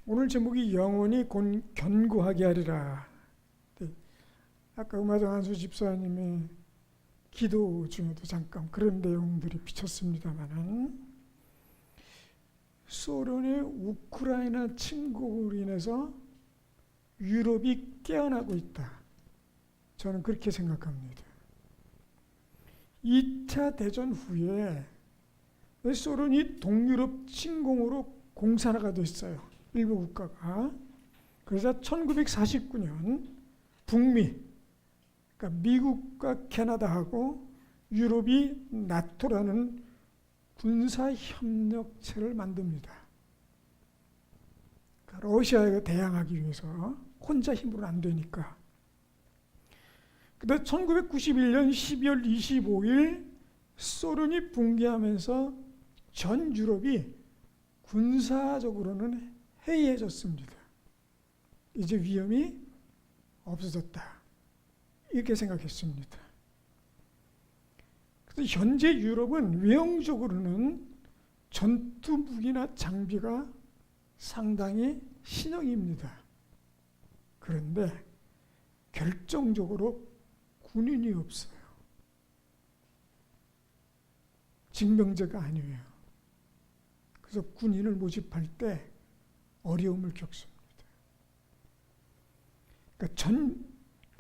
오늘 제목이 영원히 견고하게 하리라. 네. 아까 음화정 한수 집사님의 기도 중에도 잠깐 그런 내용들이 비쳤습니다만은, 소련의 우크라이나 침공으로 인해서 유럽이 깨어나고 있다. 저는 그렇게 생각합니다. 2차 대전 후에 소련이 동유럽 침공으로 공산화가 됐어요. 일부 국가가. 그래서 1949년 북미, 그러니까 미국과 캐나다하고 유럽이 나토라는 군사협력체를 만듭니다. 그러니까 러시아에 대항하기 위해서. 혼자 힘으로는 안 되니까. 근데 1991년 12월 25일 소련이 붕괴하면서 전 유럽이 군사적으로는 해이해졌습니다. 이제 위험이 없어졌다. 이렇게 생각했습니다. 그래서 현재 유럽은 외형적으로는 전투 무기나 장비가 상당히 신형입니다. 그런데 결정적으로 군인이 없어요. 징병제가 아니에요. 그래서 군인을 모집할 때 어려움을 겪습니다. 그러니까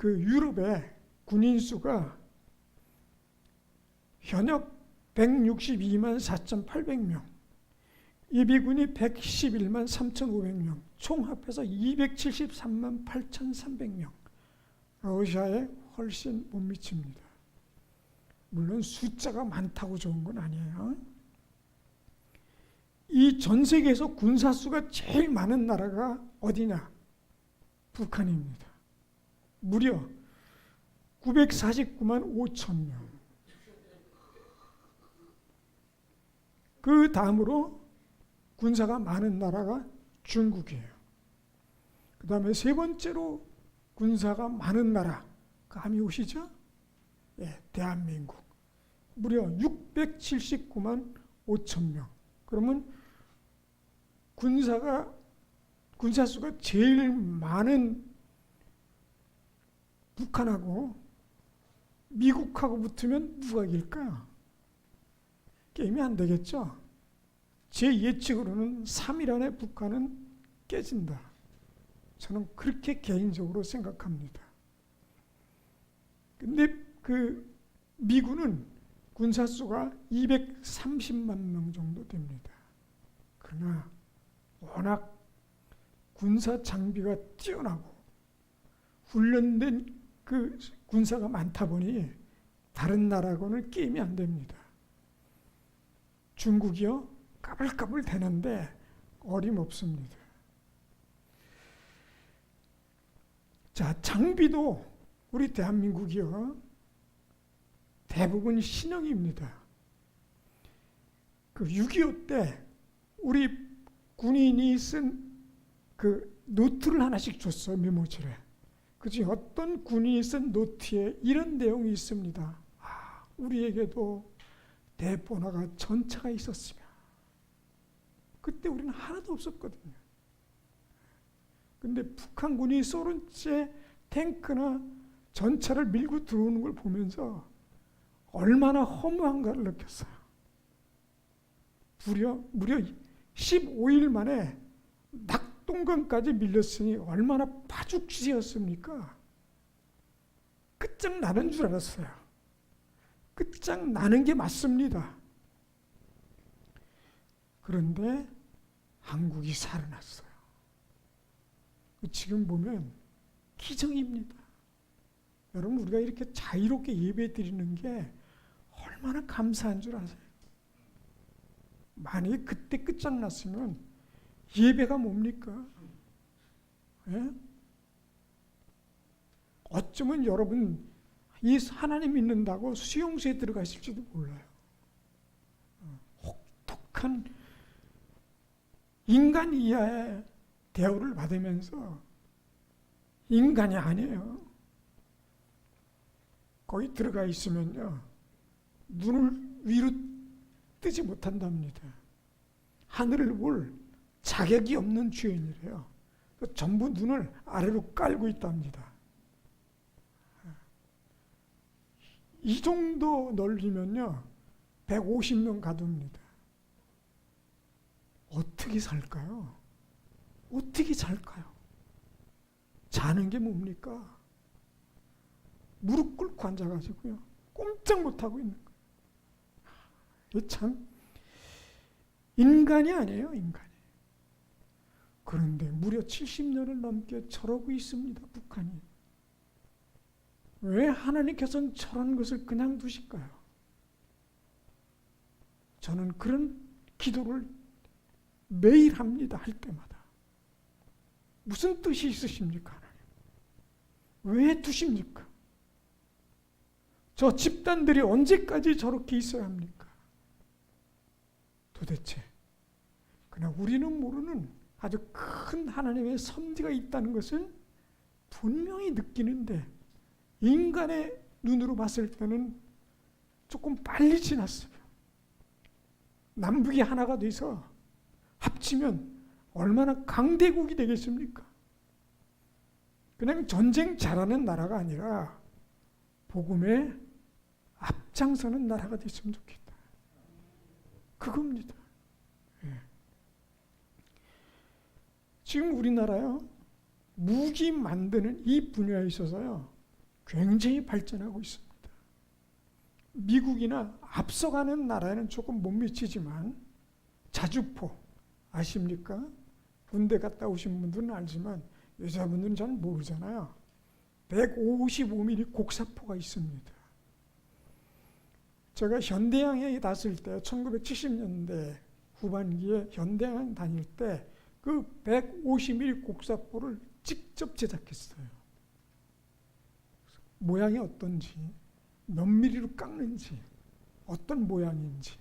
유럽의 군인 수가 현역 162만 4,800명, 예비군이 111만 3,500명, 총 합해서 273만 8,300명. 러시아에 훨씬 못 미칩니다. 물론 숫자가 많다고 좋은 건 아니에요. 이 전 세계에서 군사수가 제일 많은 나라가 어디냐? 북한입니다. 무려 949만 5천 명. 그 다음으로 군사가 많은 나라가 중국이에요. 그 다음에 세 번째로 군사가 많은 나라, 감이 오시죠? 예, 대한민국. 무려 679만 5천 명. 그러면 군사수가 제일 많은 북한하고 미국하고 붙으면 누가 이길까요? 게임이 안 되겠죠? 제 예측으로는 3일 안에 북한은 깨진다. 저는 그렇게 개인적으로 생각합니다. 근데 미군은 군사수가 230만 명 정도 됩니다. 그러나 워낙 군사 장비가 뛰어나고 훈련된 군사가 많다 보니 다른 나라하고는 게임이 안 됩니다. 중국이요? 까불까불 되는데 어림없습니다. 자, 장비도 우리 대한민국이요, 대부분 신형입니다. 6.25 때 우리 군인이 쓴 노트를 하나씩 줬어요. 메모지에. 그치? 어떤 군인이 쓴 노트에 이런 내용이 있습니다. 우리에게도 대포나가 전차가 있었으면. 그때 우리는 하나도 없었거든요. 근데 북한군이 소련제 탱크나 전차를 밀고 들어오는 걸 보면서 얼마나 허무한가를 느꼈어요. 무려 15일 만에 낙동강까지 밀렸으니 얼마나 파죽지세였습니까? 끝장나는 줄 알았어요. 끝장나는 게 맞습니다. 그런데 한국이 살아났어요. 지금 보면 기적입니다. 여러분, 우리가 이렇게 자유롭게 예배 드리는 게 얼마나 감사한 줄 아세요? 만약에 그때 끝장났으면 예배가 뭡니까? 예? 어쩌면 여러분 이 하나님 믿는다고 수용소에 들어가실지도 몰라요. 혹독한 인간 이하의 대우를 받으면서 인간이 아니에요. 거기 들어가 있으면요, 눈을 위로 뜨지 못한답니다. 하늘을 볼 자격이 없는 죄인이래요. 전부 눈을 아래로 깔고 있답니다. 이 정도 넓이면요 150명 가둡니다. 어떻게 살까요? 어떻게 살까요? 자는 게 뭡니까? 무릎 꿇고 앉아가지고요 꼼짝 못하고 있는 거예요. 이게 참 인간이 아니에요, 인간이. 그런데 무려 70년을 넘게 저러고 있습니다, 북한이. 왜 하나님께서는 저런 것을 그냥 두실까요? 저는 그런 기도를 매일 합니다, 할 때마다. 무슨 뜻이 있으십니까, 하나님? 왜 두십니까? 저 집단들이 언제까지 저렇게 있어야 합니까? 도대체. 그러나 우리는 모르는 아주 큰 하나님의 섭리가 있다는 것은 분명히 느끼는데 인간의 눈으로 봤을 때는 조금 빨리 지났어요. 남북이 하나가 돼서 합치면 얼마나 강대국이 되겠습니까? 그냥 전쟁 잘하는 나라가 아니라 복음에 앞장서는 나라가 됐으면 좋겠다. 그겁니다. 예. 지금 우리나라요 무기 만드는 이 분야에 있어서요 굉장히 발전하고 있습니다. 미국이나 앞서가는 나라에는 조금 못 미치지만 자주포 아십니까? 군대 갔다 오신 분들은 알지만 여자분들은 잘 모르잖아요. 155mm 곡사포가 있습니다. 제가 현대양에 갔을 때 1970년대 후반기에 현대양 다닐 때 그 150mm 곡사포를 직접 제작했어요. 모양이 어떤지, 몇 미리로 깎는지, 어떤 모양인지.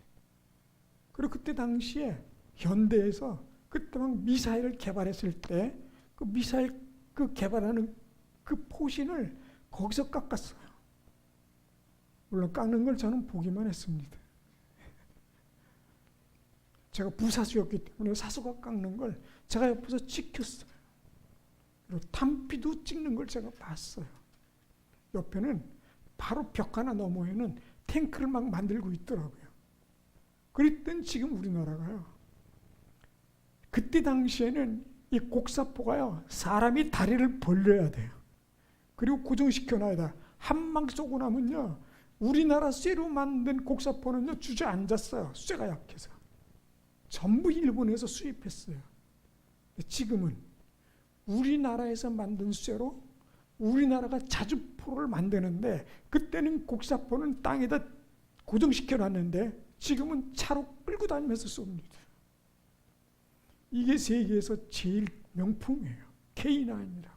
그리고 그때 당시에 현대에서 그때 막 미사일을 개발했을 때 그 미사일 그 개발하는 그 포신을 거기서 깎았어요. 물론 깎는 걸 저는 보기만 했습니다. 제가 부사수였기 때문에 사수가 깎는 걸 제가 옆에서 지켰어요. 그리고 탄피도 찍는 걸 제가 봤어요. 옆에는 바로 벽 하나 너머에는 탱크를 막 만들고 있더라고요. 그랬더니 지금 우리나라가요. 그때 당시에는 이 곡사포가요. 사람이 다리를 벌려야 돼요. 그리고 고정시켜 놔야 돼. 한 방 쏘고 나면요. 우리나라 쇠로 만든 곡사포는요. 주저앉았어요. 쇠가 약해서. 전부 일본에서 수입했어요. 지금은 우리나라에서 만든 쇠로 우리나라가 자주포를 만드는데 그때는 곡사포는 땅에다 고정시켜 놨는데 지금은 차로 끌고 다니면서 쏩니다. 이게 세계에서 제일 명품이에요. K9이라고.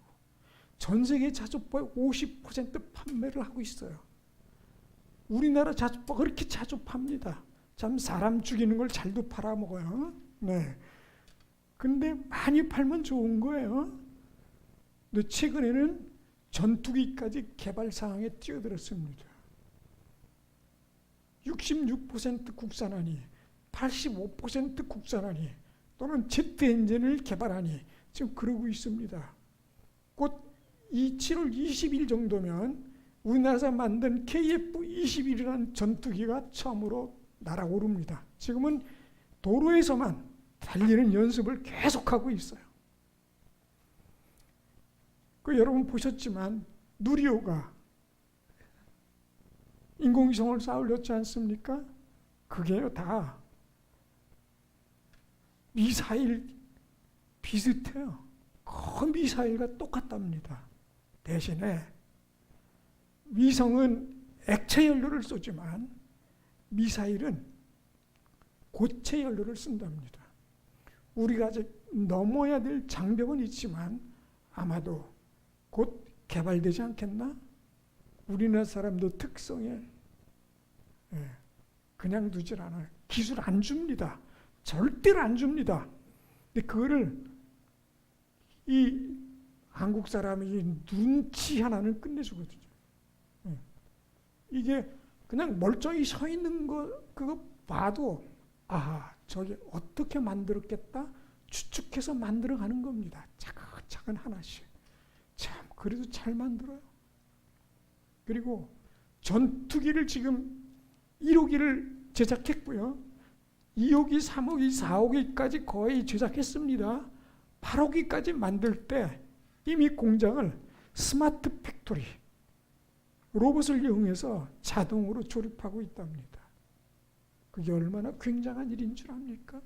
전 세계 자주포의 50% 판매를 하고 있어요. 우리나라 자주포가 그렇게 자주 팝니다. 참 사람 죽이는 걸 잘도 팔아먹어요. 네. 근데 많이 팔면 좋은 거예요. 근데 최근에는 전투기까지 개발 상황에 뛰어들었습니다. 66% 국산하니 85% 국산하니 또는 제트 엔진을 개발하니 지금 그러고 있습니다. 곧 이 7월 20일 정도면 우리나라에서 만든 KF-21이라는 전투기가 처음으로 날아오릅니다. 지금은 도로에서만 달리는 연습을 계속하고 있어요. 여러분 보셨지만 누리호가 인공위성을 쌓으렸지 않습니까? 그게요 다 미사일 비슷해요. 그 미사일과 똑같답니다. 대신에 위성은 액체 연료를 쏘지만 미사일은 고체 연료를 쓴답니다. 우리가 아직 넘어야 될 장벽은 있지만 아마도 곧 개발되지 않겠나? 우리나라 사람도 특성에 그냥 두질 않아요. 기술 안 줍니다. 절대로 안 줍니다. 근데 그거를 이 한국 사람이 눈치 하나는 끝내주거든요. 이게 그냥 멀쩡히 서 있는 거 그거 봐도 아 저게 어떻게 만들었겠다 추측해서 만들어가는 겁니다. 차근차근 하나씩. 참 그래도 잘 만들어요. 그리고 전투기를 지금 1호기를 제작했고요. 2호기, 3호기, 4호기까지 거의 제작했습니다. 8호기까지 만들 때 이미 공장을 스마트 팩토리, 로봇을 이용해서 자동으로 조립하고 있답니다. 그게 얼마나 굉장한 일인 줄 압니까?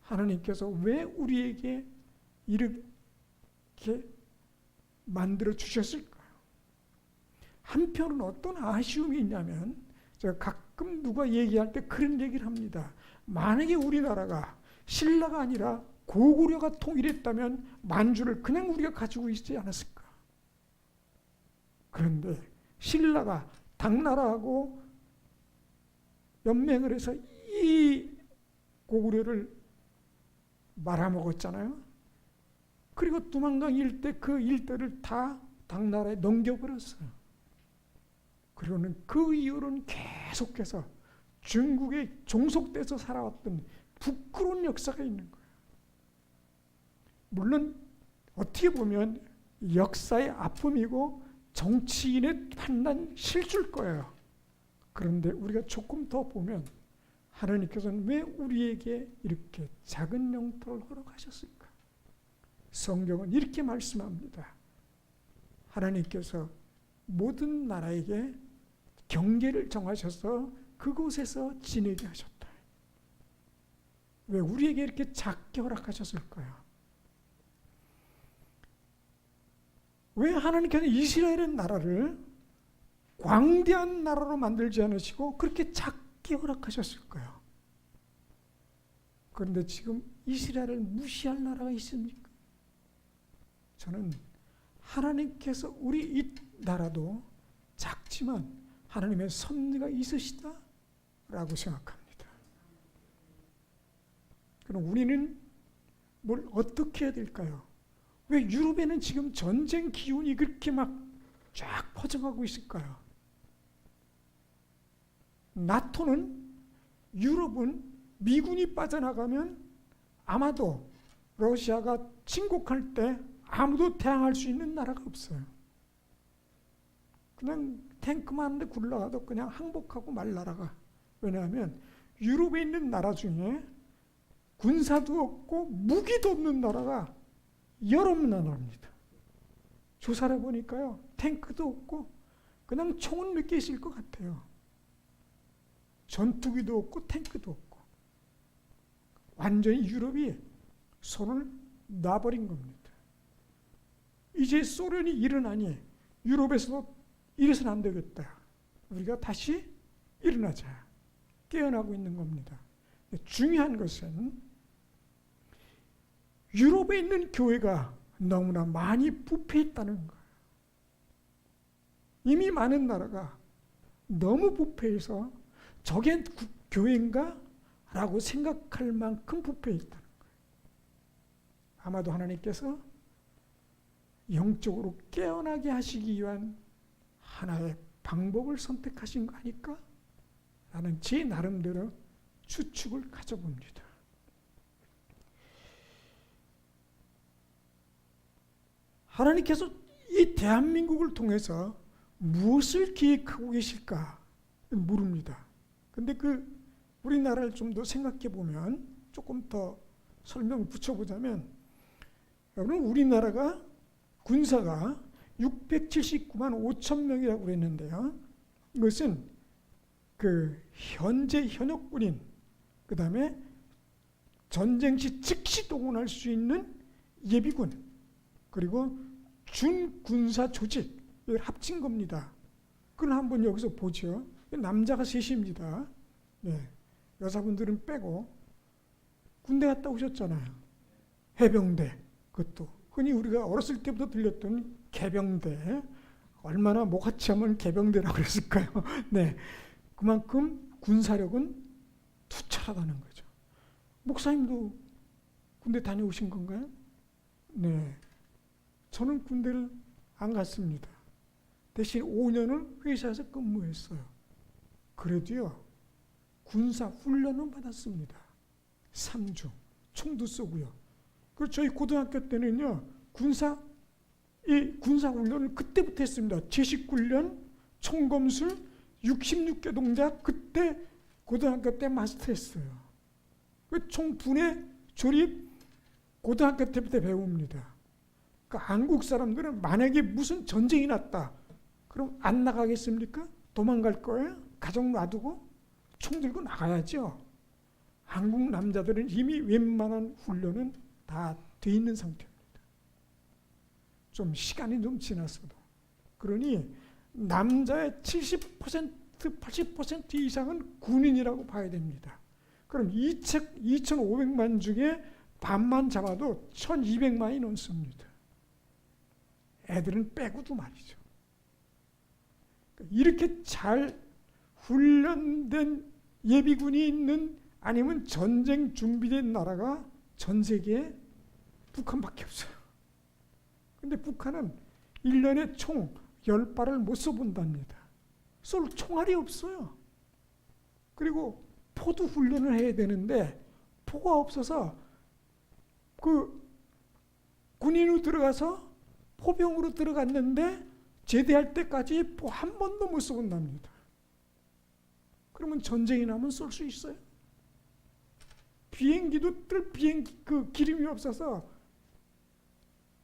하나님께서 왜 우리에게 이렇게 만들어 주셨을까요? 한편은 어떤 아쉬움이 있냐면 제가 가끔 누가 얘기할 때 그런 얘기를 합니다. 만약에 우리나라가 신라가 아니라 고구려가 통일했다면 만주를 그냥 우리가 가지고 있지 않았을까? 그런데 신라가 당나라하고 연맹을 해서 이 고구려를 말아먹었잖아요. 그리고 두만강 일대 그 일대를 다 당나라에 넘겨버렸어요. 그리고는 그 이후로는 계속해서 중국에 종속돼서 살아왔던 부끄러운 역사가 있는 거예요. 물론 어떻게 보면 역사의 아픔이고 정치인의 판단 실수일 거예요. 그런데 우리가 조금 더 보면 하나님께서는 왜 우리에게 이렇게 작은 영토를 허락하셨을까? 성경은 이렇게 말씀합니다. 하나님께서 모든 나라에게 경계를 정하셔서 그곳에서 지내게 하셨다. 왜 우리에게 이렇게 작게 허락하셨을까요? 왜 하나님께서 이스라엘의 나라를 광대한 나라로 만들지 않으시고 그렇게 작게 허락하셨을까요? 그런데 지금 이스라엘을 무시할 나라가 있습니까? 저는 하나님께서 우리 이 나라도 작지만 하나님의 섭리가 있으시다라고 생각합니다. 그럼 우리는 뭘 어떻게 해야 될까요? 왜 유럽에는 지금 전쟁 기운이 그렇게 막 쫙 퍼져가고 있을까요? 나토는 유럽은 미군이 빠져나가면 아마도 러시아가 침공할 때 아무도 대항할 수 있는 나라가 없어요. 그냥 탱크만 한 대 굴러가도 그냥 항복하고 말 나라가. 왜냐하면 유럽에 있는 나라 중에 군사도 없고 무기도 없는 나라가 여러 나라입니다. 조사를 해보니까요. 탱크도 없고 그냥 총은 몇 개 있을 것 같아요. 전투기도 없고 탱크도 없고 완전히 유럽이 손을 놔버린 겁니다. 이제 소련이 일어나니 유럽에서도 이래서는 안 되겠다. 우리가 다시 일어나자. 깨어나고 있는 겁니다. 중요한 것은 유럽에 있는 교회가 너무나 많이 부패했다는 거예요. 이미 많은 나라가 너무 부패해서 저게 교회인가? 라고 생각할 만큼 부패했다는 거예요. 아마도 하나님께서 영적으로 깨어나게 하시기 위한 하나의 방법을 선택하신 거 아닐까? 라는 제 나름대로 추측을 가져봅니다. 하나님께서 이 대한민국을 통해서 무엇을 계획하고 계실까 모릅니다. 근데 우리나라를 좀 더 생각해 보면 조금 더 설명 붙여보자면 여러분 우리나라가 군사가 679만 5천 명이라고 그랬는데요. 이것은 현재 현역군인 그 다음에 전쟁 시 즉시 동원할 수 있는 예비군 그리고 준군사 조직 이걸 합친 겁니다. 그걸 한번 여기서 보죠. 남자가 셋입니다. 네. 여자분들은 빼고 군대 갔다 오셨잖아요. 해병대 그것도 흔히 우리가 어렸을 때부터 들렸던 개병대 얼마나 목화치하면 개병대라고 그랬을까요? 네, 그만큼 군사력은 투철하다는 거죠. 목사님도 군대 다녀오신 건가요? 네, 저는 군대를 안 갔습니다. 대신 5년을 회사에서 근무했어요. 그래도요 군사 훈련은 받았습니다. 3주 총도 쏘고요. 그 저희 고등학교 때는요, 군사 훈련을 그때부터 했습니다. 제식훈련, 총검술, 66개 동작, 그때 고등학교 때 마스터했어요. 그 총분해 조립 고등학교 때부터 배웁니다. 그러니까 한국 사람들은 만약에 무슨 전쟁이 났다, 그럼 안 나가겠습니까? 도망갈 거예요? 가족 놔두고? 총 들고 나가야죠. 한국 남자들은 이미 웬만한 훈련은 다 돼 있는 상태입니다. 좀 시간이 좀 지났어도. 그러니 남자의 70%, 80% 이상은 군인이라고 봐야 됩니다. 그럼 2,500만 중에 반만 잡아도 1,200만이 넘습니다. 애들은 빼고도 말이죠. 이렇게 잘 훈련된 예비군이 있는, 아니면 전쟁 준비된 나라가 전 세계에 북한밖에 없어요. 근데 북한은 1년에 총 10발을 못 쏘본답니다. 쏠 총알이 없어요. 그리고 포도 훈련을 해야 되는데 포가 없어서 그 군인으로 들어가서 포병으로 들어갔는데 제대할 때까지 포 한 번도 못 쏘본답니다. 그러면 전쟁이 나면 쏠 수 있어요? 비행기도 뜰 비행기 그 기름이 없어서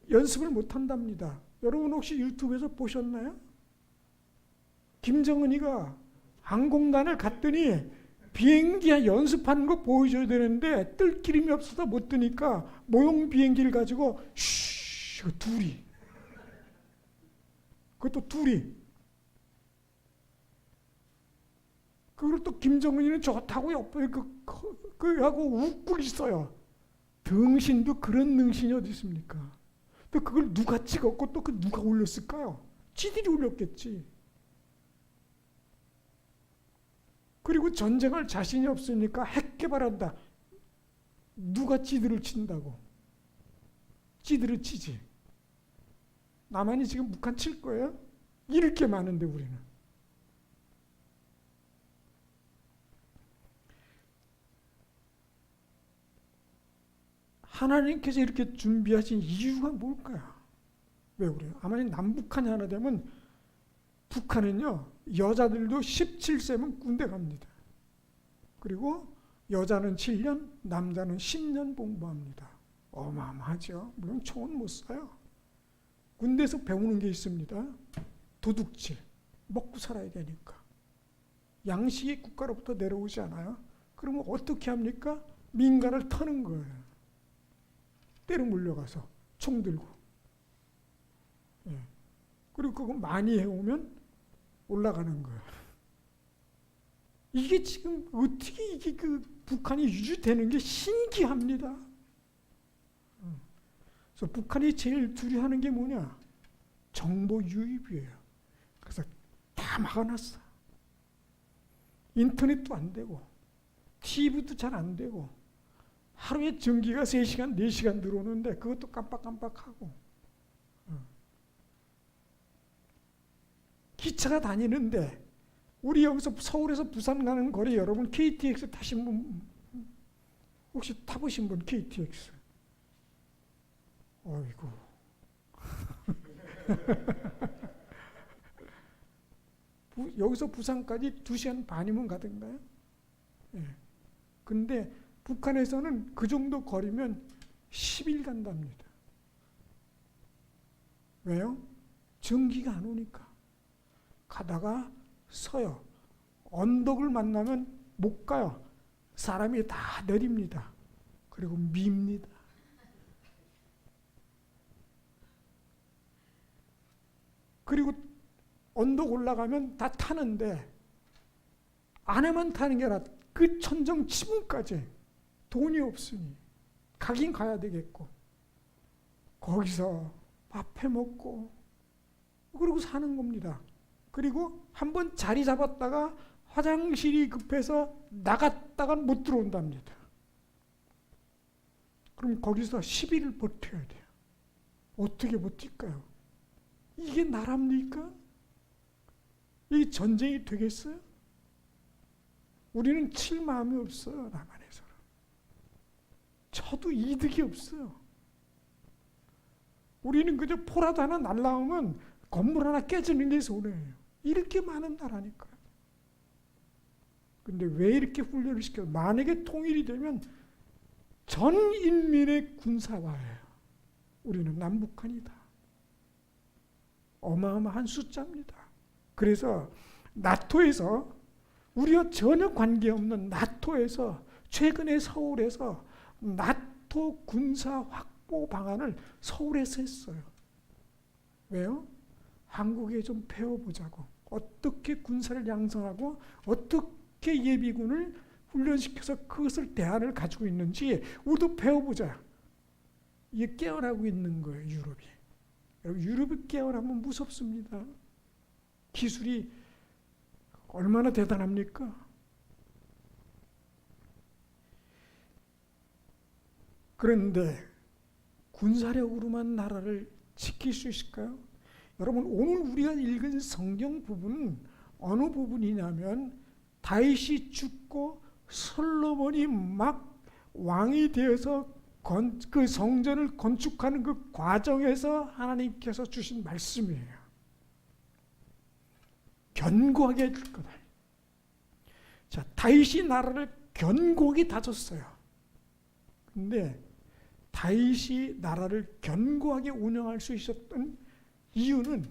연습을 못 한답니다. 여러분 혹시 유튜브에서 보셨나요? 김정은이가 항공단을 갔더니 비행기 연습하는 거 보여줘야 되는데 뜰 기름이 없어서 못 뜨니까 모형 비행기를 가지고 둘이, 그것도 둘이, 그걸 또 김정은이는 좋다고 옆에 하고 웃고 있어요. 등신도 그런 능신이 어디 있습니까? 또 그걸 누가 찍었고 또 그 누가 올렸을까요? 지들이 올렸겠지. 그리고 전쟁할 자신이 없으니까 핵 개발한다. 누가 지들을 친다고? 지들을 치지. 남한이 지금 북한 칠 거예요? 잃을 게 많은데 우리는. 하나님께서 이렇게 준비하신 이유가 뭘까요? 왜 그래요? 아마 남북한이 하나 되면 북한은요, 여자들도 17세면 군대 갑니다. 그리고 여자는 7년, 남자는 10년 공부합니다. 어마어마하죠. 물론 총은 못 쏴요. 군대에서 배우는 게 있습니다. 도둑질, 먹고 살아야 되니까. 양식이 국가로부터 내려오지 않아요. 그러면 어떻게 합니까? 민간을 터는 거예요. 때로 물려가서 총 들고. 예. 그리고 그거 많이 해오면 올라가는 거예요. 이게 지금 어떻게 이게 그 북한이 유지되는 게 신기합니다. 그래서 북한이 제일 두려워하는 게 뭐냐? 정보 유입이에요. 그래서 다 막아놨어. 인터넷도 안 되고, TV도 잘 안 되고, 하루에 전기가 3시간, 4시간 들어오는데 그것도 깜빡깜빡하고, 기차가 다니는데 우리 여기서 서울에서 부산 가는 거리, 여러분 KTX 타신 분 혹시 타보신 분? KTX? 어이구. 여기서 부산까지 2시간 반이면 가던가요? 예. 근데 북한에서는 그 정도 거리면 10일 간답니다. 왜요? 전기가 안 오니까. 가다가 서요. 언덕을 만나면 못 가요. 사람이 다 내립니다. 그리고 밉니다. 그리고 언덕 올라가면 다 타는데 안에만 타는 게 아니라 그 천정 지붕까지 돈이 없으니 가긴 가야 되겠고, 거기서 밥 해먹고 그러고 사는 겁니다. 그리고 한번 자리 잡았다가 화장실이 급해서 나갔다가 못 들어온답니다. 그럼 거기서 10일을 버텨야 돼요. 어떻게 버틸까요? 이게 나랍니까? 이 전쟁이 되겠어요? 우리는 칠 마음이 없어요. 남한에서는. 쳐도 이득이 없어요. 우리는 그저 포라도 하나 날라오면 건물 하나 깨지는 게 손해예요. 이렇게 많은 나라니까요. 근데 왜 이렇게 훈련을 시켜요? 만약에 통일이 되면 전 인민의 군사화예요. 우리는 남북한이다. 어마어마한 숫자입니다. 그래서 나토에서 우리와 전혀 관계없는 나토에서 최근에 서울에서 나토 군사 확보 방안을 서울에서 했어요. 왜요? 한국에 좀 배워보자고. 어떻게 군사를 양성하고 어떻게 예비군을 훈련시켜서 그것을 대안을 가지고 있는지 우리도 배워보자. 이게 깨어나고 있는 거예요, 유럽이. 여러분, 유럽이 깨어나면 무섭습니다. 기술이 얼마나 대단합니까? 그런데 군사력으로만 나라를 지킬 수 있을까요? 여러분, 오늘 우리가 읽은 성경 부분은 어느 부분이냐면 다윗이 죽고 솔로몬이 막 왕이 되어서 그 성전을 건축하는 그 과정에서 하나님께서 주신 말씀이에요. 견고하게 해줄 거다. 자, 다윗이 나라를 견고하게 다졌어요. 근데 다윗이 나라를 견고하게 운영할 수 있었던 이유는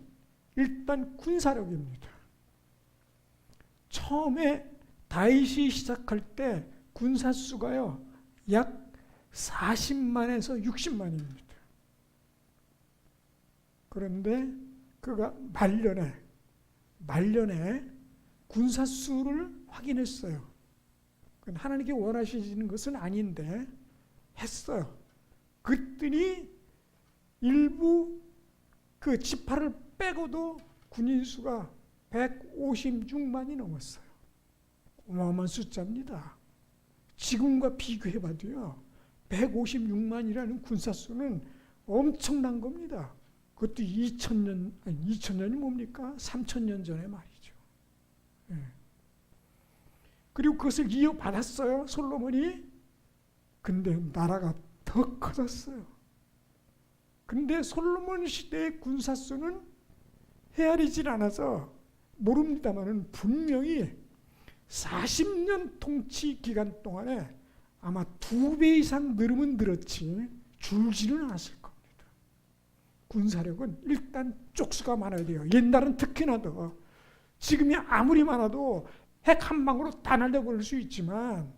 일단 군사력입니다. 처음에 다윗이 시작할 때 군사 수가요, 약 40만에서 60만입니다. 그런데 그가 말년에 군사 수를 확인했어요. 하나님께 원하시는 것은 아닌데 했어요. 그랬더니 일부 그 지파를 빼고도 군인 수가 156만이 넘었어요. 어마어마한 숫자입니다. 지금과 비교해봐도요, 156만이라는 군사수는 엄청난 겁니다. 그것도 2000년이 뭡니까? 3000년 전의 말이죠. 예. 그리고 그것을 이어받았어요, 솔로몬이. 근데 나라가 더 커졌어요. 근데 솔로몬 시대의 군사수는 헤아리질 않아서 모릅니다만은 분명히 40년 통치 기간 동안에 아마 2배 이상 늘으면 늘었지 줄지는 않았을 겁니다. 군사력은 일단 쪽수가 많아야 돼요. 옛날은 특히나 더. 지금이 아무리 많아도 핵 한 방으로 다 날려버릴 수 있지만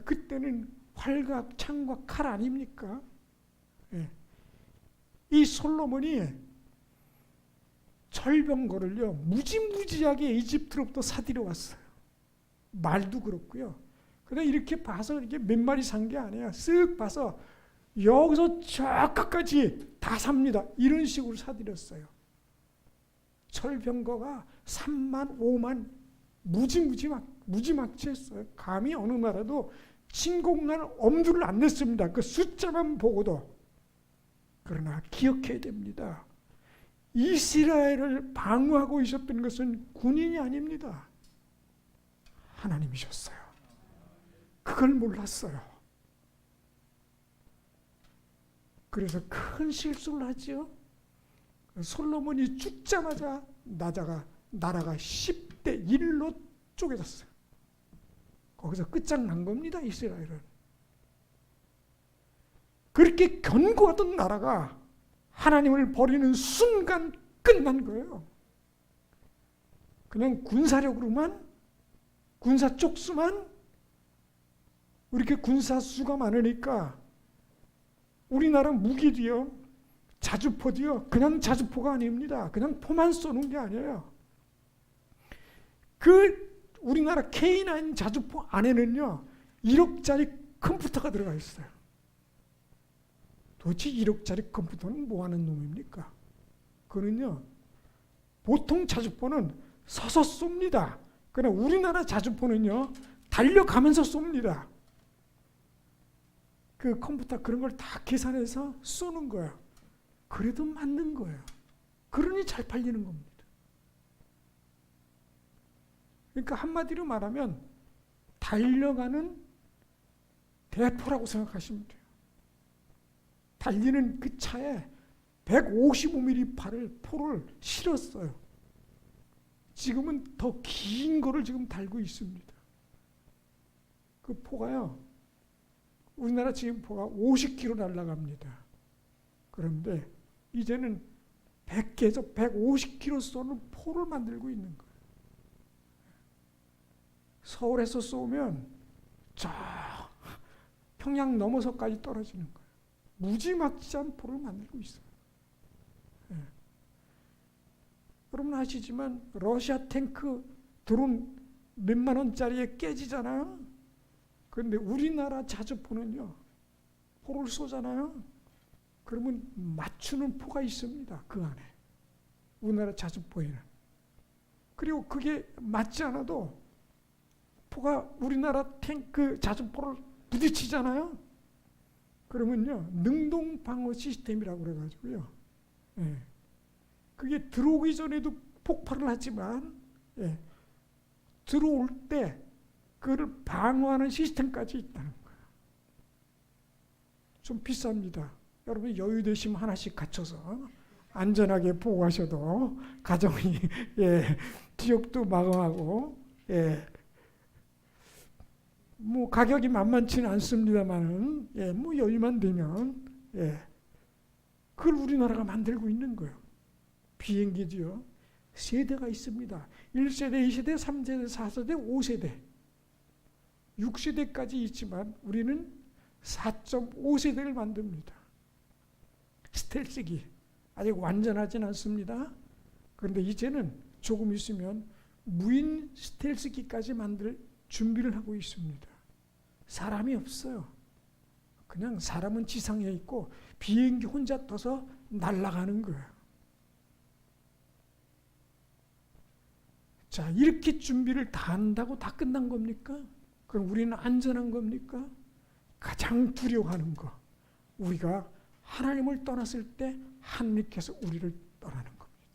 그때는 활과 창과 칼 아닙니까? 예. 이 솔로몬이 철병거를요 무지무지하게 이집트로부터 사들여 왔어요. 말도 그렇고요. 그냥 이렇게 봐서 이렇게 몇 마리 산 게 아니야. 쓱 봐서 여기서 저 끝까지 다 삽니다. 이런 식으로 사들였어요. 철병거가 3만, 5만 무지막지했어요. 감히 어느 나라도 침공할 엄두를 안 냈습니다. 그 숫자만 보고도. 그러나 기억해야 됩니다. 이스라엘을 방어하고 있었던 것은 군인이 아닙니다. 하나님이셨어요. 그걸 몰랐어요. 그래서 큰 실수를 하지요. 솔로몬이 죽자마자 나라가 10대 1로 쪼개졌어요. 거기서 끝장난 겁니다, 이스라엘은. 그렇게 견고하던 나라가 하나님을 버리는 순간 끝난 거예요. 그냥 군사력으로만, 군사 쪽수만, 이렇게 군사 수가 많으니까 우리나라 무기도요, 자주포도요, 그냥 자주포가 아닙니다. 그냥 포만 쏘는 게 아니에요. 그 우리나라 K9 자주포 안에는요 1억짜리 컴퓨터가 들어가 있어요. 도대체 1억짜리 컴퓨터는 뭐 하는 놈입니까? 그거는요 보통 자주포는 서서 쏩니다. 그러나 우리나라 자주포는요 달려가면서 쏩니다. 그 컴퓨터 그런 걸 다 계산해서 쏘는 거야. 그래도 맞는 거예요. 그러니 잘 팔리는 겁니다. 그러니까 한마디로 말하면 달려가는 대포라고 생각하시면 돼요. 달리는 그 차에 155mm 포를 실었어요. 지금은 더 긴 거를 지금 달고 있습니다. 그 포가요, 우리나라 지금 포가 50km 날아갑니다. 그런데 이제는 100개에서 150km 쏘는 포를 만들고 있는 거예요. 서울에서 쏘면 저 평양 넘어서까지 떨어지는 거예요. 무지막지한 포를 만들고 있어요. 예. 여러분 아시지만 러시아 탱크 드론 몇만 원짜리에 깨지잖아요. 그런데 우리나라 자주포는요, 포를 쏘잖아요. 그러면 맞추는 포가 있습니다. 그 안에. 우리나라 자주포에는. 그리고 그게 맞지 않아도 포가 우리나라 탱크 자주포를 부딪히잖아요. 그러면요, 능동 방어 시스템이라고 그래가지고요. 예. 그게 들어오기 전에도 폭발을 하지만, 예, 들어올 때 그걸 방어하는 시스템까지 있다는 거예요. 좀 비쌉니다. 여러분 여유 되시면 하나씩 갖춰서 안전하게 보호하셔도 가정이 예, 지역도 마감하고 예, 뭐 가격이 만만치는 않습니다만은 예, 뭐 여유만 되면 예, 그걸 우리나라가 만들고 있는 거예요. 비행기도요, 세대가 있습니다. 1세대, 2세대, 3세대, 4세대, 5세대, 6세대까지 있지만 우리는 4.5세대를 만듭니다. 스텔스기 아직 완전하진 않습니다. 그런데 이제는 조금 있으면 무인 스텔스기까지 만들 준비를 하고 있습니다. 사람이 없어요. 그냥 사람은 지상에 있고 비행기 혼자 떠서 날아가는 거예요. 자, 이렇게 준비를 다 한다고 다 끝난 겁니까? 그럼 우리는 안전한 겁니까? 가장 두려워하는 거, 우리가 하나님을 떠났을 때 하나님께서 우리를 떠나는 겁니다.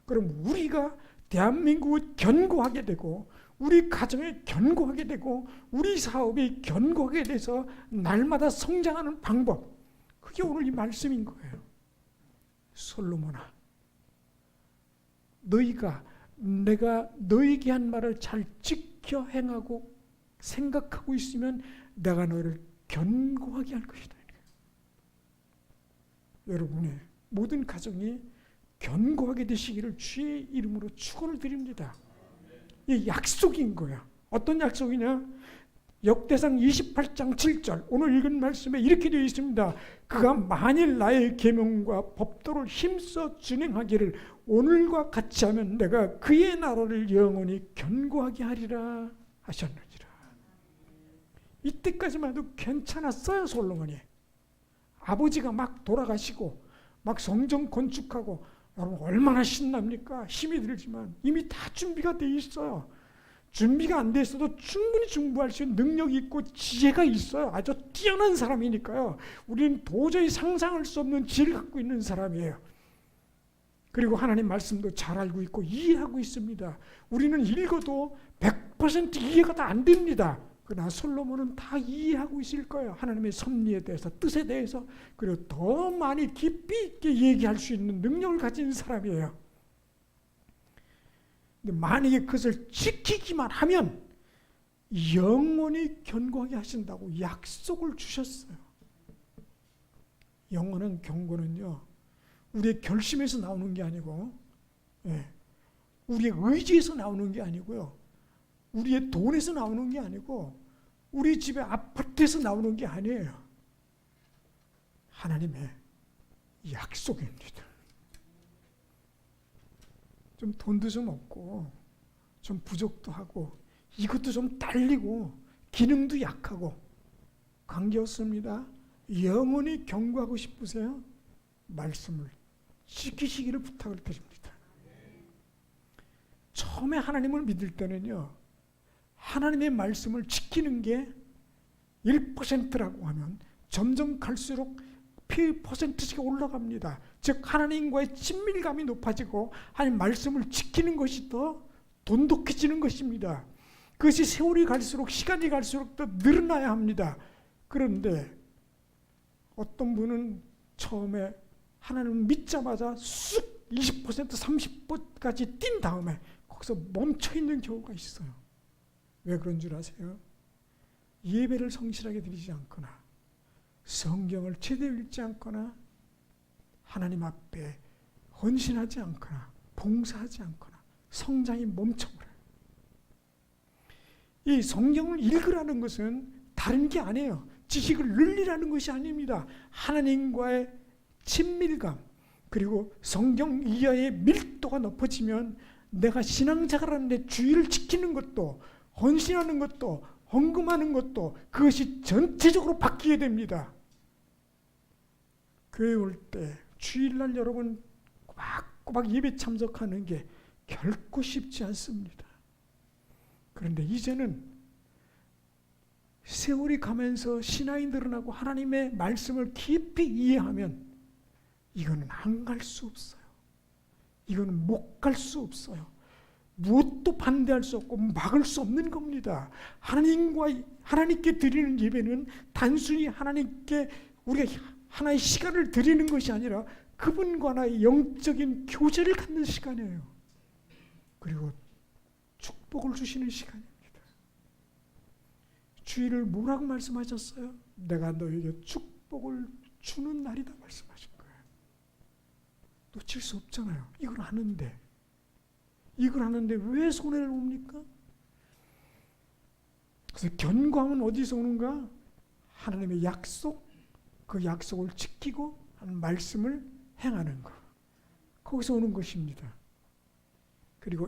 그럼 우리가 대한민국을 견고하게 되고 우리 가정에 견고하게 되고 우리 사업이 견고하게 돼서 날마다 성장하는 방법, 그게 오늘 이 말씀인 거예요. 솔로몬아, 너희가 내가 너에게 한 말을 잘 지켜 행하고 생각하고 있으면 내가 너를 견고하게 할 것이다. 여러분의 모든 가정이 견고하게 되시기를 주의 이름으로 축원을 드립니다. 이 약속인 거야. 어떤 약속이냐? 역대상 28장 7절 오늘 읽은 말씀에 이렇게 되어 있습니다. 그가 만일 나의 계명과 법도를 힘써 준행하기를 오늘과 같이 하면 내가 그의 나라를 영원히 견고하게 하리라 하셨느니라. 이때까지만 해도 괜찮았어요. 솔로몬이. 아버지가 막 돌아가시고 막 성전 건축하고, 여러분 얼마나 신납니까? 힘이 들지만 이미 다 준비가 돼 있어요. 준비가 안 돼 있어도 충분히 중보할 수 있는 능력이 있고 지혜가 있어요. 아주 뛰어난 사람이니까요. 우리는 도저히 상상할 수 없는 지혜를 갖고 있는 사람이에요. 그리고 하나님 말씀도 잘 알고 있고 이해하고 있습니다. 우리는 읽어도 100% 이해가 다 안 됩니다. 그러나 솔로몬은 다 이해하고 있을 거예요. 하나님의 섭리에 대해서, 뜻에 대해서. 그리고 더 많이 깊이 있게 얘기할 수 있는 능력을 가진 사람이에요. 근데 만약에 그것을 지키기만 하면 영원히 견고하게 하신다고 약속을 주셨어요. 영원한 경고는요, 우리의 결심에서 나오는 게 아니고, 우리의 의지에서 나오는 게 아니고요, 우리의 돈에서 나오는 게 아니고 우리 집의 아파트에서 나오는 게 아니에요. 하나님의 약속입니다. 좀 돈도 좀 없고 좀 부족도 하고 이것도 좀 딸리고 기능도 약하고 관계없습니다. 영원히 견고하고 싶으세요? 말씀을 지키시기를 부탁을 드립니다. 처음에 하나님을 믿을 때는요, 하나님의 말씀을 지키는 게 1%라고 하면 점점 갈수록 %씩 올라갑니다. 즉 하나님과의 친밀감이 높아지고 하나님 말씀을 지키는 것이 더 돈독해지는 것입니다. 그것이 세월이 갈수록, 시간이 갈수록 더 늘어나야 합니다. 그런데 어떤 분은 처음에 하나님을 믿자마자 쑥 20%, 30%까지 뛴 다음에 거기서 멈춰있는 경우가 있어요. 왜 그런 줄 아세요? 예배를 성실하게 드리지 않거나, 성경을 제대로 읽지 않거나, 하나님 앞에 헌신하지 않거나, 봉사하지 않거나, 성장이 멈춰버려요. 이 성경을 읽으라는 것은 다른 게 아니에요. 지식을 늘리라는 것이 아닙니다. 하나님과의 친밀감, 그리고 성경 이하의 밀도가 높아지면 내가 신앙생활하는데 주의를 지키는 것도, 헌신하는 것도, 헌금하는 것도, 그것이 전체적으로 바뀌게 됩니다. 교회 올 때 주일날 여러분 꼬박꼬박 예배 참석하는 게 결코 쉽지 않습니다. 그런데 이제는 세월이 가면서 신앙이 늘어나고 하나님의 말씀을 깊이 이해하면 이거는 안 갈 수 없어요. 이거는 못 갈 수 없어요. 무엇도 반대할 수 없고 막을 수 없는 겁니다. 하나님께 드리는 예배는 단순히 하나님께 우리가 하나의 시간을 드리는 것이 아니라 그분과의 영적인 교제를 갖는 시간이에요. 그리고 축복을 주시는 시간입니다. 주일을 뭐라고 말씀하셨어요? 내가 너에게 축복을 주는 날이다 말씀하신 거예요. 놓칠 수 없잖아요. 이걸 하는데 왜 손해를 봅니까? 그래서 견고함은 어디서 오는가? 하나님의 약속, 그 약속을 지키고 하는 말씀을 행하는 것, 거기서 오는 것입니다. 그리고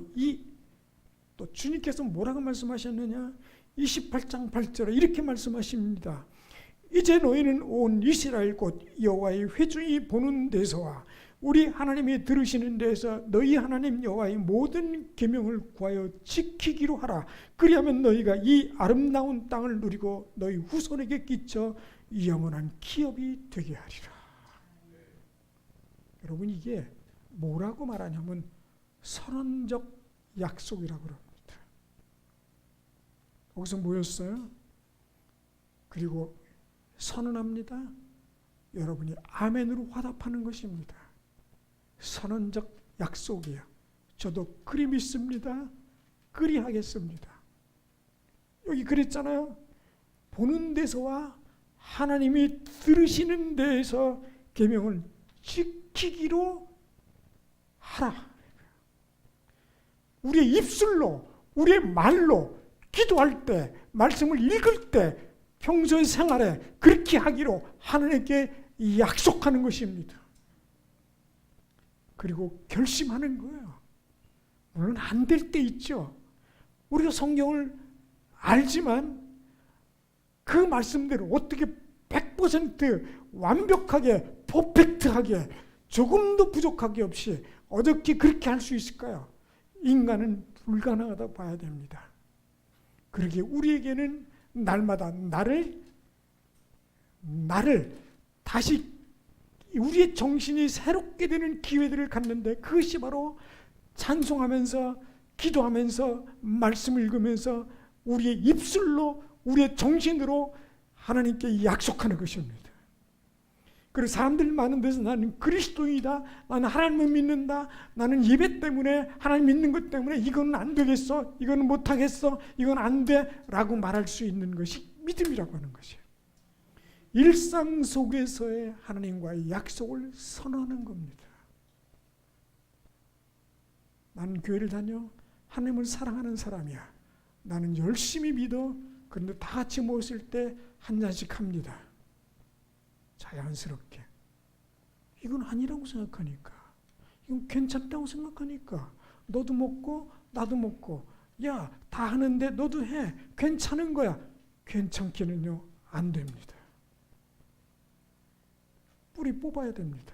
또 주님께서 뭐라고 말씀하셨느냐? 28장 8절에 이렇게 말씀하십니다. 이제 너희는 온 이스라엘 곧 여호와의 회중이 보는 데서와 우리 하나님이 들으시는 데에서 너희 하나님 여호와의 모든 계명을 구하여 지키기로 하라. 그리하면 너희가 이 아름다운 땅을 누리고 너희 후손에게 끼쳐 영원한 기업이 되게 하리라. 여러분, 이게 뭐라고 말하냐면 선언적 약속이라고 합니다. 거기서 뭐였어요? 그리고 선언합니다. 여러분이 아멘으로 화답하는 것입니다. 선언적 약속이에요. 저도 그리 믿습니다. 그리 하겠습니다. 여기 그랬잖아요. 보는 데서와 하나님이 들으시는 데에서 계명을 지키기로 하라. 우리의 입술로, 우리의 말로 기도할 때, 말씀을 읽을 때, 평소의 생활에 그렇게 하기로 하나님께 약속하는 것입니다. 그리고 결심하는 거예요. 물론 안 될 때 있죠. 우리가 성경을 알지만 그 말씀대로 어떻게 100% 완벽하게, 퍼펙트하게, 조금도 부족하게 없이 어떻게 그렇게 할 수 있을까요? 인간은 불가능하다고 봐야 됩니다. 그러기에 우리에게는 날마다 나를 다시 우리의 정신이 새롭게 되는 기회들을 갖는데, 그것이 바로 찬송하면서, 기도하면서, 말씀을 읽으면서 우리의 입술로, 우리의 정신으로 하나님께 약속하는 것입니다. 그리고 사람들 많은 데서 나는 그리스도인이다, 나는 하나님을 믿는다, 나는 예배 때문에, 하나님 믿는 것 때문에 이건 안 되겠어, 이건 못하겠어, 이건 안 돼 라고 말할 수 있는 것이 믿음이라고 하는 것이에요. 일상 속에서의 하나님과의 약속을 선언하는 겁니다. 나는 교회를 다녀 하나님을 사랑하는 사람이야. 나는 열심히 믿어. 그런데 다 같이 모였을 때 한 잔씩 합니다. 자연스럽게. 이건 아니라고 생각하니까, 이건 괜찮다고 생각하니까, 너도 먹고 나도 먹고, 야, 다 하는데 너도 해, 괜찮은 거야. 괜찮기는요, 안 됩니다. 뿌리 뽑아야 됩니다.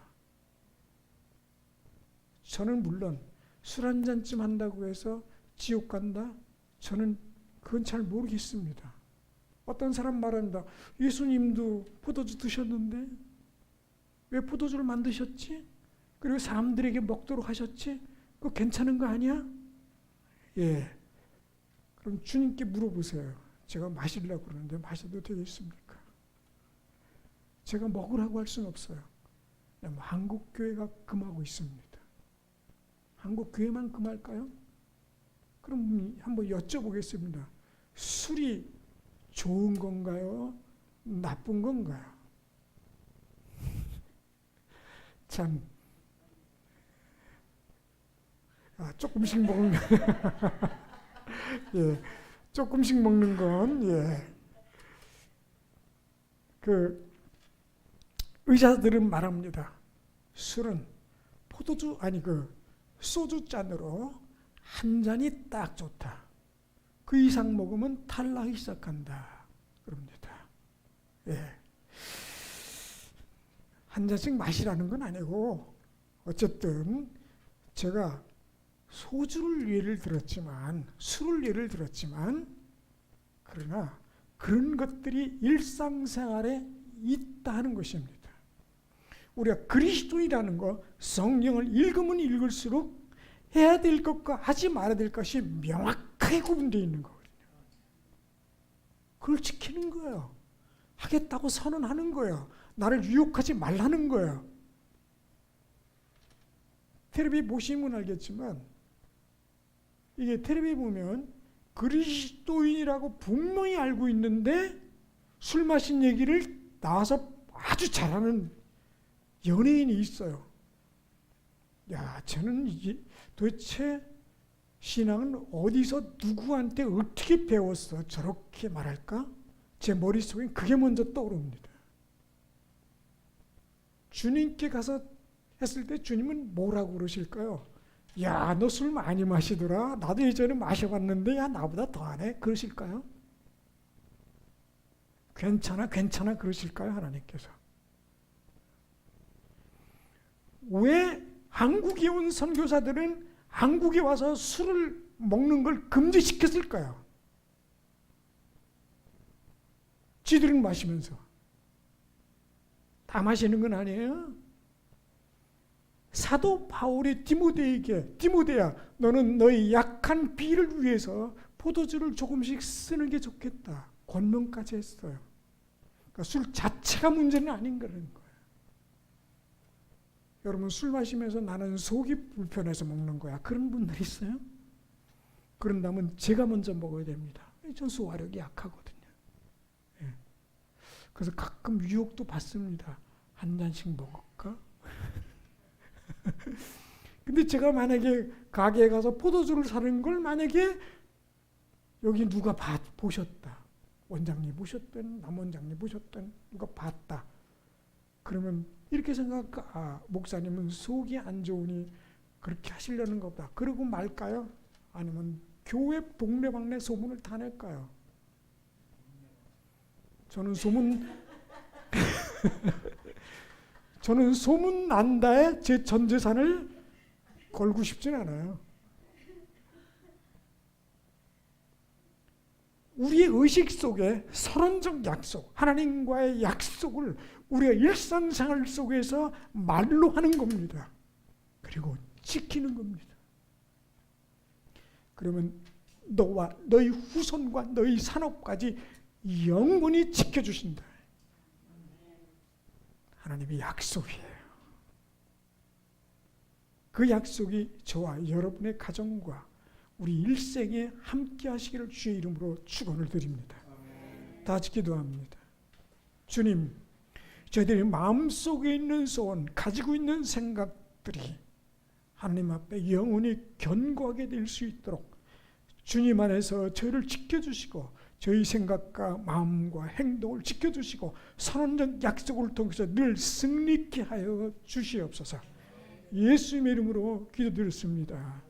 저는 물론 술 한 잔쯤 한다고 해서 지옥 간다? 저는 그건 잘 모르겠습니다. 어떤 사람 말한다. 예수님도 포도주 드셨는데 왜 포도주를 만드셨지? 그리고 사람들에게 먹도록 하셨지? 그거 괜찮은 거 아니야? 예. 그럼 주님께 물어보세요. 제가 마시려고 그러는데 마셔도 되겠습니까? 제가 먹으라고 할 수는 없어요. 한국교회가 금하고 있습니다. 한국교회만 금할까요? 그럼 한번 여쭤보겠습니다. 술이 좋은 건가요? 나쁜 건가요? 참, 조금씩 먹는 예, 조금씩 먹는 건 예. 그 의사들은 말합니다. 술은 포도주 아니 그 소주 잔으로 한 잔이 딱 좋다. 그 이상 먹으면 탈락이 시작한다. 그럽니다. 예. 한 잔씩 마시라는 건 아니고 어쨌든 제가 소주를 예를 들었지만 술을 예를 들었지만 그러나 그런 것들이 일상생활에 있다 하는 것입니다. 우리가 그리스도인이라는 거 성경을 읽으면 읽을수록 해야 될 것과 하지 말아야 될 것이 명확하게 구분되어 있는 거거든요. 그걸 지키는 거예요. 하겠다고 선언하는 거예요. 나를 유혹하지 말라는 거예요. 텔레비 보시면 알겠지만 이게 텔레비 보면 그리스도인이라고 분명히 알고 있는데 술 마신 얘기를 나와서 아주 잘하는 연예인이 있어요. 야, 저는 이게 도대체 신앙은 어디서 누구한테 어떻게 배웠어? 저렇게 말할까? 제 머릿속에 그게 먼저 떠오릅니다. 주님께 가서 했을 때 주님은 뭐라고 그러실까요? 야, 너 술 많이 마시더라. 나도 예전에 마셔봤는데 야, 나보다 더하네. 그러실까요? 괜찮아, 괜찮아 그러실까요? 하나님께서. 왜 한국에 온 선교사들은 한국에 와서 술을 먹는 걸 금지시켰을까요? 지들은 마시면서. 다 마시는 건 아니에요. 사도 바울이 디모데에게 디모데야 너는 너의 약한 비를 위해서 포도주를 조금씩 쓰는 게 좋겠다. 권면까지 했어요. 그러니까 술 자체가 문제는 아닌 거라는 거예요. 여러분 술 마시면서 나는 속이 불편해서 먹는 거야. 그런 분들 있어요? 그런다면 제가 먼저 먹어야 됩니다. 전 소화력이 약하거든요. 예. 그래서 가끔 유혹도 받습니다. 한 잔씩 먹을까? 근데 제가 만약에 가게에 가서 포도주를 사는 걸 만약에 여기 누가 보셨다. 원장님 보셨든 남원장님 보셨든 누가 봤다. 그러면 이렇게 생각할까? 목사님은 속이 안 좋으니 그렇게 하시려는 것보다 그러고 말까요? 아니면 교회 동네방네 소문을 다 낼까요? 저는 소문 난다에 제 전 재산을 걸고 싶진 않아요. 우리의 의식 속에 선언적 약속, 하나님과의 약속을 우리가 일상생활 속에서 말로 하는 겁니다. 그리고 지키는 겁니다. 그러면 너와 너희 후손과 너희 산업까지 영원히 지켜주신다. 하나님의 약속이에요. 그 약속이 저와 여러분의 가정과 우리 일생에 함께 하시기를 주의 이름으로 축원을 드립니다. 다 같이 기도합니다. 주님, 저희들이 마음속에 있는 소원, 가지고 있는 생각들이 하나님 앞에 영원히 견고하게 될 수 있도록 주님 안에서 저희를 지켜주시고 저희 생각과 마음과 행동을 지켜주시고 선언적 약속을 통해서 늘 승리케 하여 주시옵소서. 예수님의 이름으로 기도드렸습니다.